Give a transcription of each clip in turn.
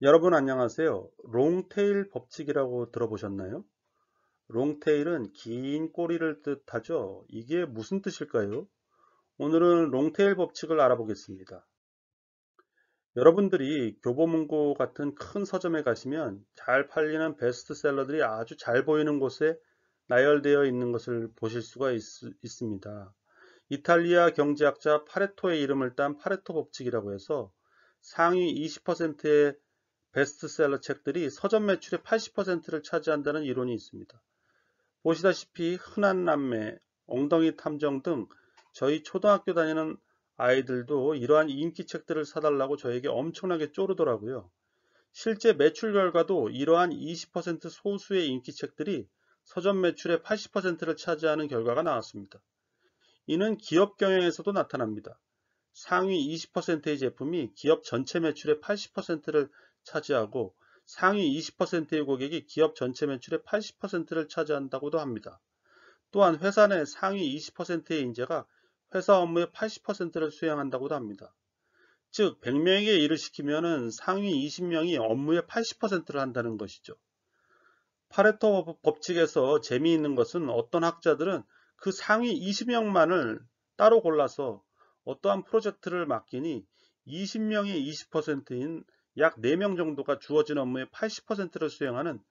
여러분 안녕하세요. 롱테일 법칙이라고 들어보셨나요? 롱테일은 긴 꼬리를 뜻하죠. 이게 무슨 뜻일까요? 오늘은 롱테일 법칙을 알아보겠습니다. 여러분들이 교보문고 같은 큰 서점에 가시면 잘 팔리는 베스트셀러들이 아주 잘 보이는 곳에 나열되어 있는 것을 보실 수가 있습니다. 이탈리아 경제학자 파레토의 이름을 딴 파레토 법칙이라고 해서 상위 20%의 베스트셀러 책들이 서점 매출의 80%를 차지한다는 이론이 있습니다. 보시다시피 흔한 남매, 엉덩이 탐정 등 저희 초등학교 다니는 아이들도 이러한 인기 책들을 사달라고 저에게 엄청나게 쪼르더라고요. 실제 매출 결과도 이러한 20% 소수의 인기 책들이 서점 매출의 80%를 차지하는 결과가 나왔습니다. 이는 기업 경영에서도 나타납니다. 상위 20%의 제품이 기업 전체 매출의 80%를 차지하고 상위 20%의 고객이 기업 전체 매출의 80%를 차지한다고도 합니다. 또한 회사 내 상위 20%의 인재가 회사 업무의 80%를 수행한다고도 합니다. 즉 100명에게 일을 시키면 상위 20명이 업무의 80%를 한다는 것이죠. 파레토 법칙에서 재미있는 것은 어떤 학자들은 그 상위 20명만을 따로 골라서 어떠한 프로젝트를 맡기니 20명의 20%인 약 4명 정도가 주어진 업무의 80%를 수행하는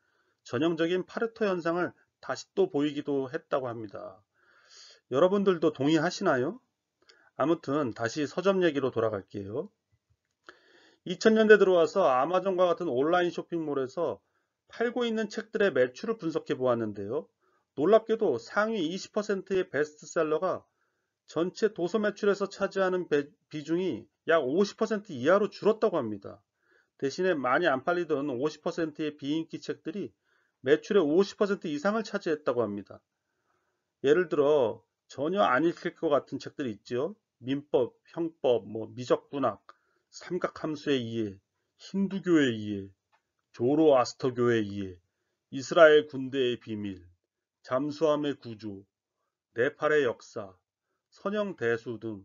전형적인 파레토 현상을 다시 또 보이기도 했다고 합니다. 여러분들도 동의하시나요? 아무튼 다시 서점 얘기로 돌아갈게요. 2000년대 들어와서 아마존과 같은 온라인 쇼핑몰에서 팔고 있는 책들의 매출을 분석해 보았는데요. 놀랍게도 상위 20%의 베스트셀러가 전체 도서 매출에서 차지하는 비중이 약 50% 이하로 줄었다고 합니다. 대신에 많이 안 팔리던 50%의 비인기 책들이 매출의 50% 이상을 차지했다고 합니다. 예를 들어 전혀 안 읽힐 것 같은 책들이 있죠. 민법, 형법, 미적분학, 삼각함수의 이해, 힌두교의 이해, 조로아스터교의 이해, 이스라엘 군대의 비밀, 잠수함의 구조, 네팔의 역사, 선형대수 등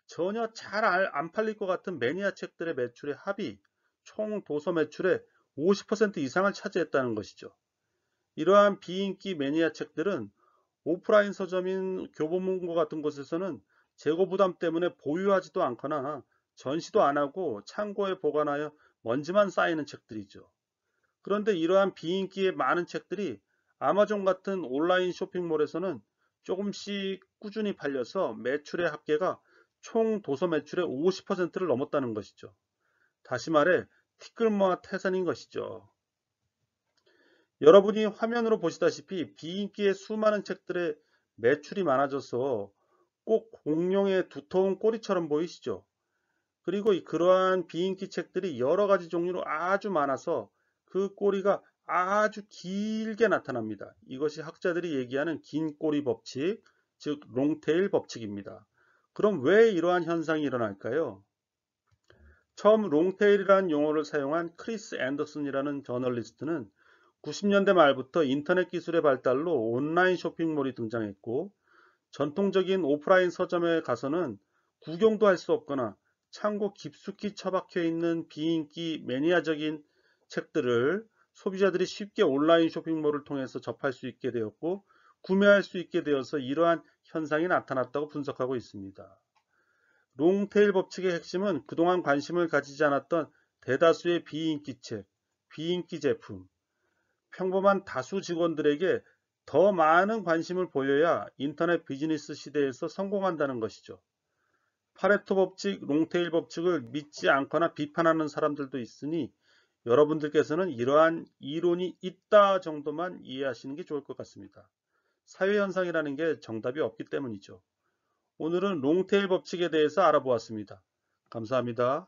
전혀 잘 안 팔릴 것 같은 매니아 책들의 매출의 합이 총 도서 매출의 50% 이상을 차지했다는 것이죠. 이러한 비인기 매니아 책들은 오프라인 서점인 교보문고 같은 곳에서는 재고 부담 때문에 보유하지도 않거나 전시도 안 하고 창고에 보관하여 먼지만 쌓이는 책들이죠. 그런데 이러한 비인기의 많은 책들이 아마존 같은 온라인 쇼핑몰에서는 조금씩 꾸준히 팔려서 매출의 합계가 총 도서 매출의 50%를 넘었다는 것이죠. 다시 말해 티끌모아 태산인 것이죠. 여러분이 화면으로 보시다시피 비인기의 수많은 책들의 매출이 많아져서 꼭 공룡의 두터운 꼬리처럼 보이시죠? 그리고 그러한 비인기 책들이 여러 가지 종류로 아주 많아서 그 꼬리가 아주 길게 나타납니다. 이것이 학자들이 얘기하는 긴 꼬리 법칙, 즉 롱테일 법칙입니다. 그럼 왜 이러한 현상이 일어날까요? 처음 롱테일이라는 용어를 사용한 크리스 앤더슨이라는 저널리스트는 90년대 말부터 인터넷 기술의 발달로 온라인 쇼핑몰이 등장했고 전통적인 오프라인 서점에 가서는 구경도 할 수 없거나 창고 깊숙이 처박혀 있는 비인기 매니아적인 책들을 소비자들이 쉽게 온라인 쇼핑몰을 통해서 접할 수 있게 되었고 구매할 수 있게 되어서 이러한 현상이 나타났다고 분석하고 있습니다. 롱테일 법칙의 핵심은 그동안 관심을 가지지 않았던 대다수의 비인기 책, 비인기 제품, 평범한 다수 직원들에게 더 많은 관심을 보여야 인터넷 비즈니스 시대에서 성공한다는 것이죠. 파레토 법칙, 롱테일 법칙을 믿지 않거나 비판하는 사람들도 있으니 여러분들께서는 이러한 이론이 있다 정도만 이해하시는 게 좋을 것 같습니다. 사회현상이라는 게 정답이 없기 때문이죠. 오늘은 롱테일 법칙에 대해서 알아보았습니다. 감사합니다.